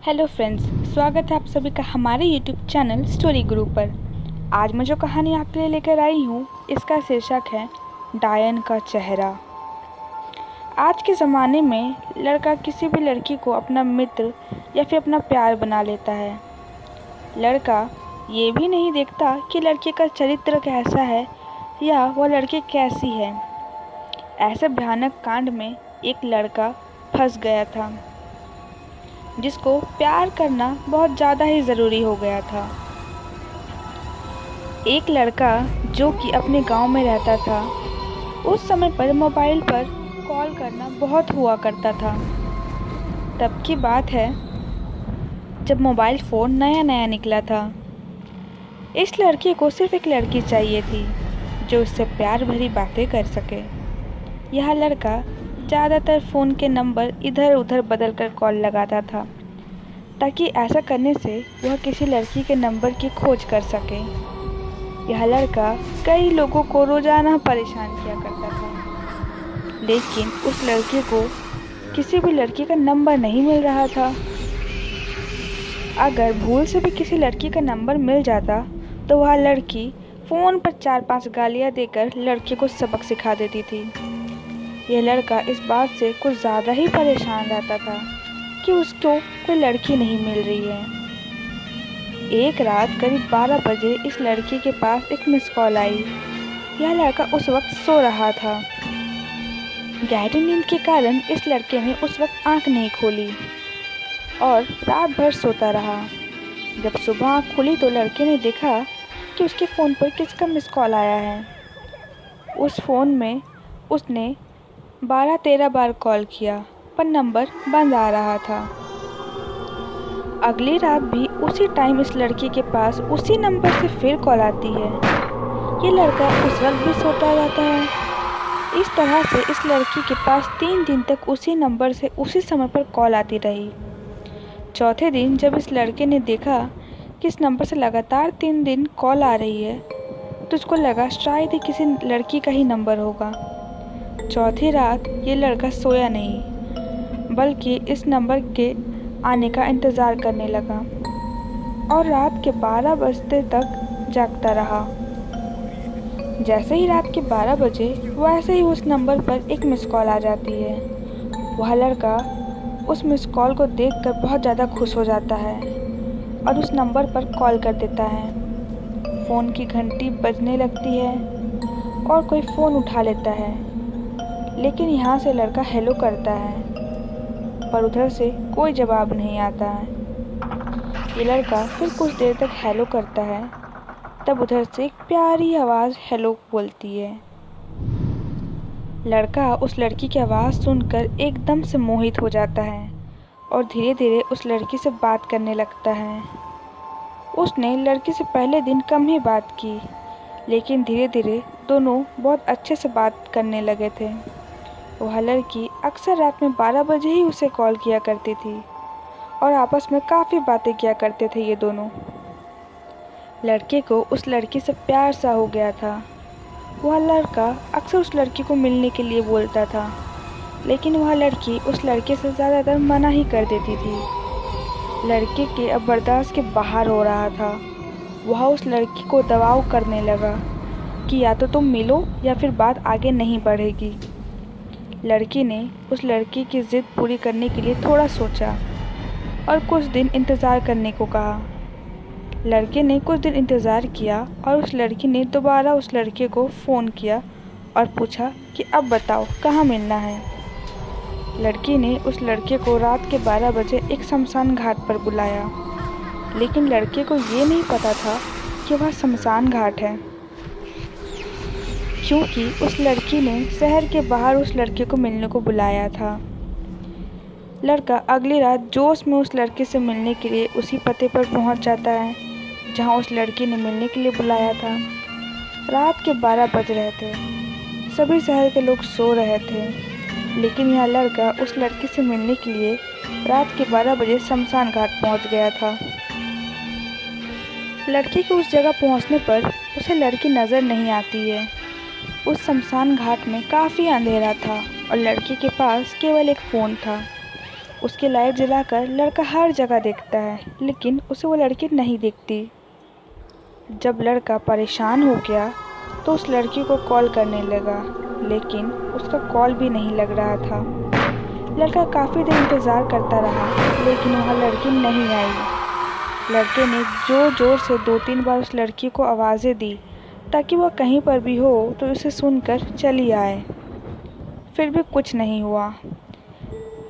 Hello friends, स्वागत है आप सभी का हमारे यूट्यूब चैनल स्टोरी गुरु पर। आज मैं जो कहानी आपके लिए लेकर आई हूँ, इसका शीर्षक है डायन का चेहरा। आज के ज़माने में लड़का किसी भी लड़की को अपना मित्र या फिर अपना प्यार बना लेता है। लड़का ये भी नहीं देखता कि लड़के का चरित्र कैसा है या वह लड़की कैसी है। ऐसे भयानक कांड में एक लड़का फंस गया था, जिसको प्यार करना बहुत ज़्यादा ही ज़रूरी हो गया था। एक लड़का जो कि अपने गांव में रहता था, उस समय पर मोबाइल पर कॉल करना बहुत हुआ करता था। तब की बात है जब मोबाइल फ़ोन नया नया निकला था। इस लड़के को सिर्फ एक लड़की चाहिए थी जो उससे प्यार भरी बातें कर सके। यह लड़का ज़्यादातर फ़ोन के नंबर इधर उधर बदल कर कॉल लगाता था, ताकि ऐसा करने से वह किसी लड़की के नंबर की खोज कर सके। यह लड़का कई लोगों को रोज़ाना परेशान किया करता था, लेकिन उस लड़के को किसी भी लड़की का नंबर नहीं मिल रहा था। अगर भूल से भी किसी लड़की का नंबर मिल जाता तो वह लड़की फ़ोन पर 4-5 गालियाँ देकर लड़के को सबक सिखा देती थी। यह लड़का इस बात से कुछ ज़्यादा ही परेशान रहता था कि उसको कोई लड़की नहीं मिल रही है। एक रात करीब 12 बजे इस लड़की के पास एक मिस कॉल आई। यह लड़का उस वक्त सो रहा था। गहरी नींद के कारण इस लड़के ने उस वक्त आंख नहीं खोली और रात भर सोता रहा। जब सुबह आंख खुली तो लड़के ने देखा कि उसके फ़ोन पर किसका मिस कॉल आया है। उस फ़ोन में उसने 12-13 बार कॉल किया, पर नंबर बंद आ रहा था। अगली रात भी उसी टाइम इस लड़की के पास उसी नंबर से फिर कॉल आती है। ये लड़का उस वक्त भी सोता रहता है। इस तरह से इस लड़की के पास 3 दिन तक उसी नंबर से उसी समय पर कॉल आती रही। चौथे दिन जब इस लड़के ने देखा कि इस नंबर से लगातार 3 दिन कॉल आ रही है, तो उसको लगा शायद ही किसी लड़की का ही नंबर होगा। चौथी रात ये लड़का सोया नहीं, बल्कि इस नंबर के आने का इंतज़ार करने लगा और रात के 12 बजते तक जागता रहा। जैसे ही रात के 12 बजे वैसे ही उस नंबर पर एक मिस कॉल आ जाती है। वह लड़का उस मिस कॉल को देखकर बहुत ज़्यादा खुश हो जाता है और उस नंबर पर कॉल कर देता है। फ़ोन की घंटी बजने लगती है और कोई फ़ोन उठा लेता है, लेकिन यहाँ से लड़का हेलो करता है, पर उधर से कोई जवाब नहीं आता है। ये लड़का फिर कुछ देर तक हेलो करता है, तब उधर से एक प्यारी आवाज़ हेलो बोलती है। लड़का उस लड़की की आवाज़ सुनकर एकदम से मोहित हो जाता है और धीरे धीरे उस लड़की से बात करने लगता है। उसने लड़की से पहले दिन कम ही बात की, लेकिन धीरे धीरे दोनों बहुत अच्छे से बात करने लगे थे। वह लड़की अक्सर रात में 12 बजे ही उसे कॉल किया करती थी और आपस में काफ़ी बातें किया करते थे ये दोनों। लड़के को उस लड़की से प्यार सा हो गया था। वह लड़का अक्सर उस लड़की को मिलने के लिए बोलता था, लेकिन वह लड़की उस लड़के से ज़्यादातर मना ही कर देती थी। लड़के के अब बर्दाश्त के बाहर हो रहा था। वह उस लड़की को दबाव करने लगा कि या तो तुम मिलो या फिर बात आगे नहीं बढ़ेगी। लड़की ने उस लड़की की ज़िद पूरी करने के लिए थोड़ा सोचा और कुछ दिन इंतज़ार करने को कहा। लड़के ने कुछ दिन इंतज़ार किया और उस लड़की ने दोबारा उस लड़के को फ़ोन किया और पूछा कि अब बताओ कहाँ मिलना है। लड़की ने उस लड़के को रात के 12 बजे एक शमशान घाट पर बुलाया, लेकिन लड़के को ये नहीं पता था कि वह शमशान घाट है, क्योंकि उस लड़की ने शहर के बाहर उस लड़के को मिलने को बुलाया था। लड़का अगली रात जोश में उस लड़के से मिलने के लिए उसी पते पर पहुंच जाता है जहां उस लड़की ने मिलने के लिए बुलाया था। रात के 12 बज रहे थे। सभी शहर के लोग सो रहे थे, लेकिन यह लड़का उस लड़की से मिलने के लिए रात के 12 बजे शमशान घाट पहुंच गया था। लड़की के उस जगह पहुंचने पर उसे लड़की नज़र नहीं आती है। उस शमशान घाट में काफ़ी अंधेरा था और लड़की के पास केवल एक फ़ोन था। उसकी लाइट जलाकर लड़का हर जगह देखता है, लेकिन उसे वो लड़की नहीं दिखती। जब लड़का परेशान हो गया तो उस लड़की को कॉल करने लगा, लेकिन उसका कॉल भी नहीं लग रहा था। लड़का काफ़ी देर इंतज़ार करता रहा, लेकिन वहाँ लड़की नहीं आई। लड़के ने ज़ोर ज़ोर से 2-3 बार उस लड़की को आवाज़ें दी ताकि वह कहीं पर भी हो तो उसे सुनकर चली आए। फिर भी कुछ नहीं हुआ।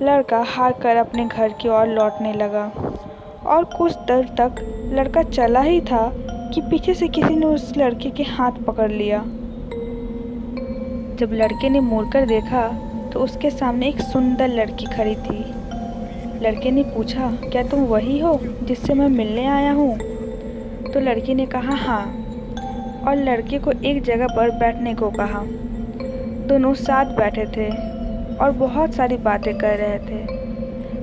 लड़का हार कर अपने घर की ओर लौटने लगा और कुछ देर तक लड़का चला ही था कि पीछे से किसी ने उस लड़के के हाथ पकड़ लिया। जब लड़के ने मुड़कर देखा तो उसके सामने एक सुंदर लड़की खड़ी थी। लड़के ने पूछा, क्या तुम वही हो जिससे मैं मिलने आया हूँ? तो लड़की ने कहा हाँ, और लड़के को एक जगह पर बैठने को कहा। दोनों साथ बैठे थे और बहुत सारी बातें कर रहे थे।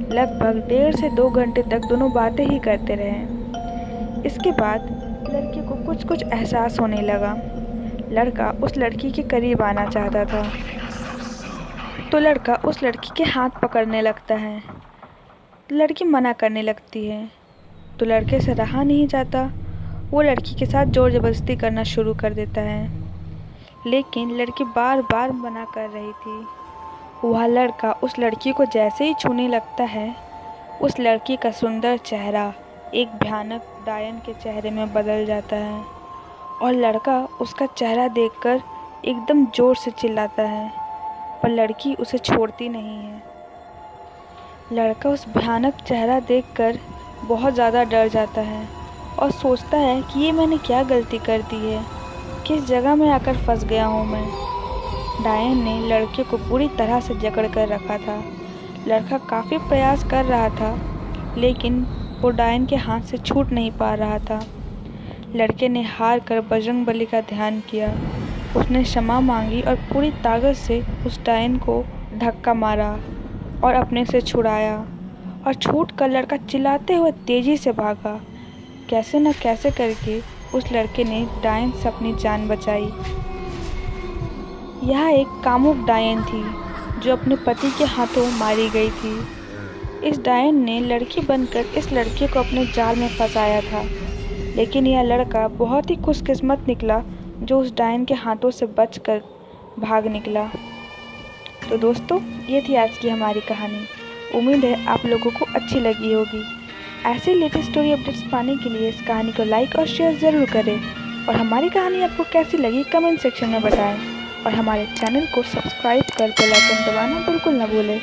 लगभग 1.5 से 2 घंटे तक दोनों बातें ही करते रहे। इसके बाद लड़के को कुछ कुछ एहसास होने लगा। लड़का उस लड़की के करीब आना चाहता था, तो लड़का उस लड़की के हाथ पकड़ने लगता है। लड़की मना करने लगती है, तो लड़के से रहा नहीं जाता। वो लड़की के साथ ज़ोर ज़बरदस्ती करना शुरू कर देता है, लेकिन लड़की बार बार मना कर रही थी। वह लड़का उस लड़की को जैसे ही छूने लगता है, उस लड़की का सुंदर चेहरा एक भयानक डायन के चेहरे में बदल जाता है और लड़का उसका चेहरा देखकर एकदम ज़ोर से चिल्लाता है, पर लड़की उसे छोड़ती नहीं है। लड़का उस भयानक चेहरा देखकर बहुत ज़्यादा डर जाता है और सोचता है कि ये मैंने क्या गलती कर दी है, किस जगह में आकर फंस गया हूँ मैं। डायन ने लड़के को पूरी तरह से जकड़ कर रखा था। लड़का काफ़ी प्रयास कर रहा था, लेकिन वो डायन के हाथ से छूट नहीं पा रहा था। लड़के ने हार कर बजरंगबली का ध्यान किया। उसने क्षमा मांगी और पूरी ताकत से उस डायन को धक्का मारा और अपने से छुड़ाया, और छूट कर लड़का चिल्लाते हुए तेज़ी से भागा। कैसे न कैसे करके उस लड़के ने डायन से अपनी जान बचाई। यह एक कामुक डायन थी जो अपने पति के हाथों मारी गई थी। इस डायन ने लड़की बनकर इस लड़के को अपने जाल में फंसाया था, लेकिन यह लड़का बहुत ही खुशकिस्मत निकला जो उस डायन के हाथों से बचकर भाग निकला। तो दोस्तों, ये थी आज की हमारी कहानी। उम्मीद है आप लोगों को अच्छी लगी होगी। ऐसे लेटेस्ट स्टोरी अपडेट्स पाने के लिए इस कहानी को लाइक और शेयर ज़रूर करें, और हमारी कहानी आपको कैसी लगी कमेंट सेक्शन में बताएं, और हमारे चैनल को सब्सक्राइब कर बेल आइकन दबाना बिल्कुल न भूलें।